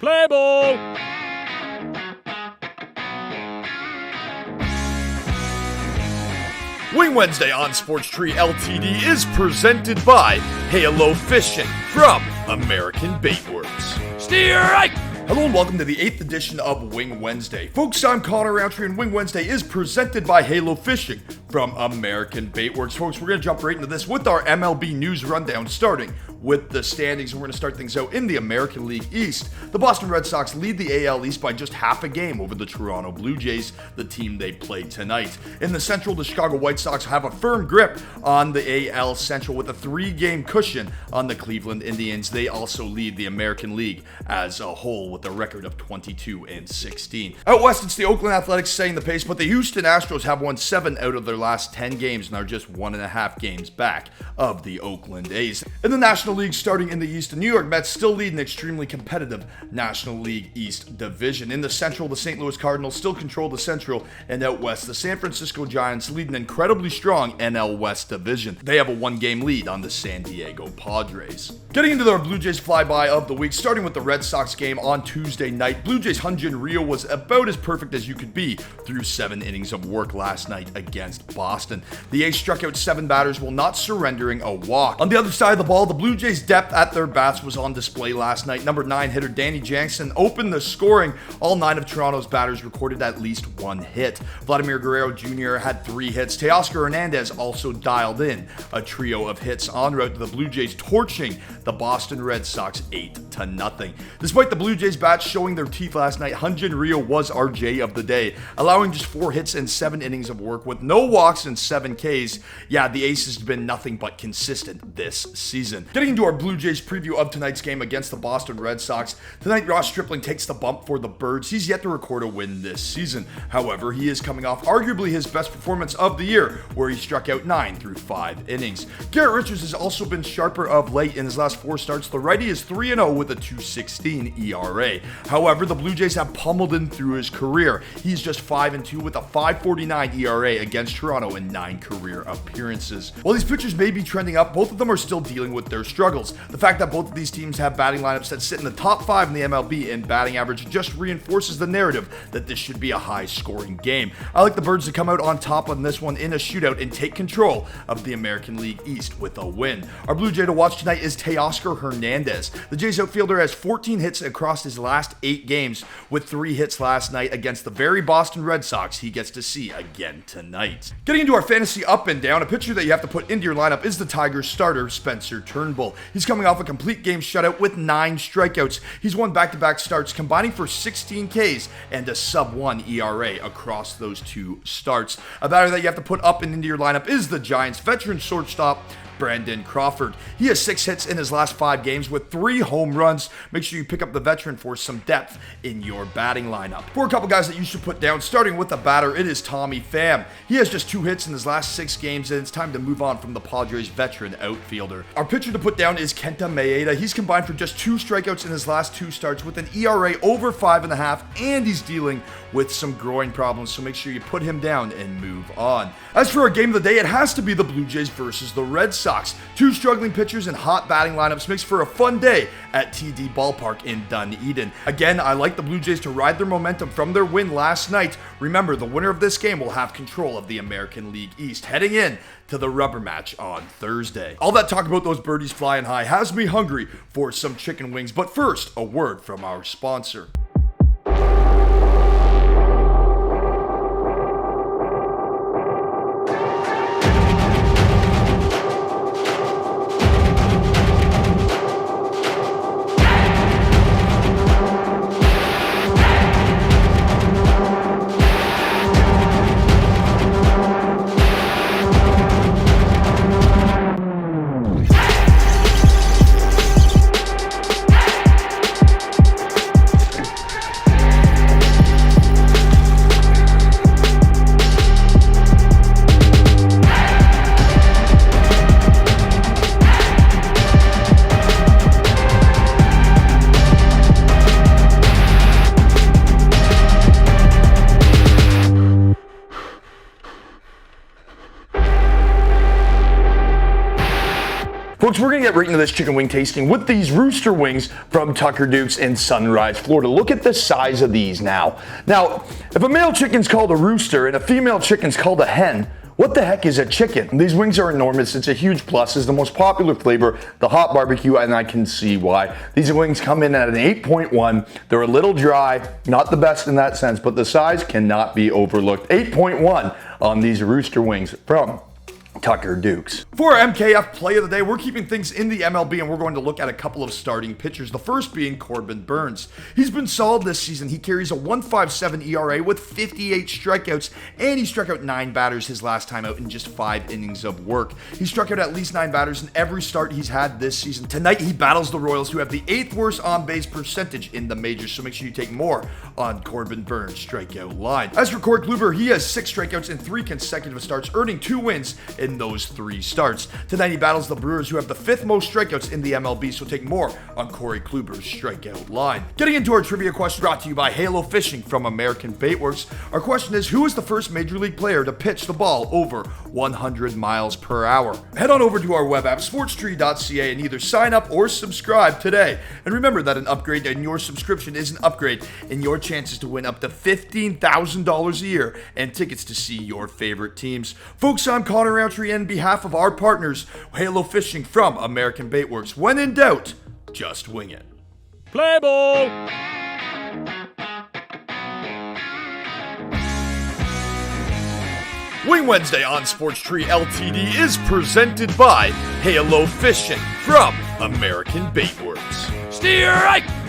Play ball! Wing Wednesday on Sports Tree Ltd. is presented by Halo Fishing from American Baitworks. Steer right! Hello and welcome to the 8th edition of Wing Wednesday. Folks, I'm Connor Roundtree and Wing Wednesday is presented by Halo Fishing from American Baitworks. Folks, we're going to jump right into this with our MLB News Rundown, starting with the standings, and we're going to start things out in the American League East. The Boston Red Sox lead the AL East by just half a game over the Toronto Blue Jays, the team they played tonight. In the Central, the Chicago White Sox have a firm grip on the AL Central with a 3-game cushion on the Cleveland Indians. They also lead the American League as a whole with a record of 22-16. Out west, it's the Oakland Athletics setting the pace, but the Houston Astros have won 7 out of their last 10 games and are just 1.5 games back of the Oakland A's. In the National League, starting in the East, the New York Mets still lead an extremely competitive National League East division. In the Central, the St. Louis Cardinals still control the Central, and out west, the San Francisco Giants lead an incredibly strong NL West division. They have a 1-game lead on the San Diego Padres. Getting into our Blue Jays flyby of the week, starting with the Red Sox game on Tuesday night. Blue Jays' Hyun-Jin Ryu was about as perfect as you could be through 7 innings of work last night against Boston. The A's struck out 7 batters while not surrendering a walk. On the other side of the ball, the Blue Jays' depth at their bats was on display last night. Number 9 hitter Danny Jansen opened the scoring. All 9 of Toronto's batters recorded at least 1 hit. Vladimir Guerrero Jr. had 3 hits. Teoscar Hernandez also dialed in a trio of hits en route to the Blue Jays torching the Boston Red Sox 8-0. Despite the Blue Jays bats showing their teeth last night, Hyun-Jin Ryu was our J of the day, allowing just 4 hits and 7 innings of work with no walks and 7 Ks. Yeah, the ace has been nothing but consistent this season. Getting into our Blue Jays preview of tonight's game against the Boston Red Sox, tonight Ross Stripling takes the bump for the Birds. He's yet to record a win this season. However, he is coming off arguably his best performance of the year, where he struck out 9 through 5 innings. Garrett Richards has also been sharper of late in his last 4 starts. The righty is 3-0 with a 2.16 ERA. However, the Blue Jays have pummeled him through his career. He's just 5-2 with a 5.49 ERA against Toronto in 9 career appearances. While these pitchers may be trending up, both of them are still dealing with their struggles. The fact that both of these teams have batting lineups that sit in the top 5 in the MLB in batting average just reinforces the narrative that this should be a high-scoring game. I like the Birds to come out on top on this one in a shootout and take control of the American League East with a win. Our Blue Jay to watch tonight is Teoscar Hernandez. The Jays outfielder has 14 hits across his last 8 games, with 3 hits last night against the very Boston Red Sox he gets to see again tonight. Getting into our fantasy up and down, a pitcher that you have to put into your lineup is the Tigers starter, Spencer Turnbull. He's coming off a complete game shutout with 9 strikeouts. He's won back-to-back starts, combining for 16 Ks and a sub-1 ERA across those 2 starts. A batter that you have to put up and into your lineup is the Giants' veteran shortstop, Brandon Crawford. He has 6 hits in his last 5 games with 3 home runs. Make sure you pick up the veteran for some depth in your batting lineup. For a couple guys that you should put down, starting with the batter, it is Tommy Pham. He has just 2 hits in his last 6 games, and it's time to move on from the Padres' veteran outfielder. Our pitcher to put down is Kenta Maeda. He's combined for just 2 strikeouts in his last 2 starts with an ERA over 5.5, and he's dealing with some groin problems, so make sure you put him down and move on. As for our game of the day, it has to be the Blue Jays versus the Red Sox. 2 struggling pitchers and hot batting lineups makes for a fun day at TD Ballpark in Dunedin. Again, I like the Blue Jays to ride their momentum from their win last night. Remember, the winner of this game will have control of the American League East heading in to the rubber match on Thursday. All that talk about those birdies flying high has me hungry for some chicken wings, but first, a word from our sponsor. Folks, we're going to get right into this chicken wing tasting with these rooster wings from Tucker Duke's in Sunrise, Florida. Look at the size of these now. Now, if a male chicken's called a rooster and a female chicken's called a hen, what the heck is a chicken? These wings are enormous. It's a huge plus. It's the most popular flavor, the hot barbecue, and I can see why. These wings come in at an 8.1. They're a little dry, not the best in that sense, but the size cannot be overlooked. 8.1 on these rooster wings from Tucker Duke's. For our MKF play of the day, we're keeping things in the MLB and we're going to look at a couple of starting pitchers. The first being Corbin Burns. He's been solid this season. He carries a 1.57 ERA with 58 strikeouts, and he struck out 9 batters his last time out in just 5 innings of work. He struck out at least 9 batters in every start he's had this season. Tonight, he battles the Royals, who have the 8th worst on-base percentage in the majors, so make sure you take more on Corbin Burns' strikeout line. As for Corey Kluber, he has 6 strikeouts in 3 consecutive starts, earning 2 wins in those 3 starts. Tonight he battles the Brewers, who have the 5th most strikeouts in the MLB, so take more on Corey Kluber's strikeout line. Getting into our trivia question, brought to you by Halo Fishing from American Baitworks. Our question is, who is the first Major League player to pitch the ball over 100 miles per hour? Head on over to our web app, sportstree.ca, and either sign up or subscribe today. And remember that an upgrade in your subscription is an upgrade in your chances to win up to $15,000 a year and tickets to see your favorite teams. Folks, I'm Connor Roundtree, and on behalf of our partners, Halo Fishing from American Baitworks. When in doubt, just wing it. Play ball! Wing Wednesday on Sports Tree Ltd. is presented by Halo Fishing from American Baitworks. Steer right!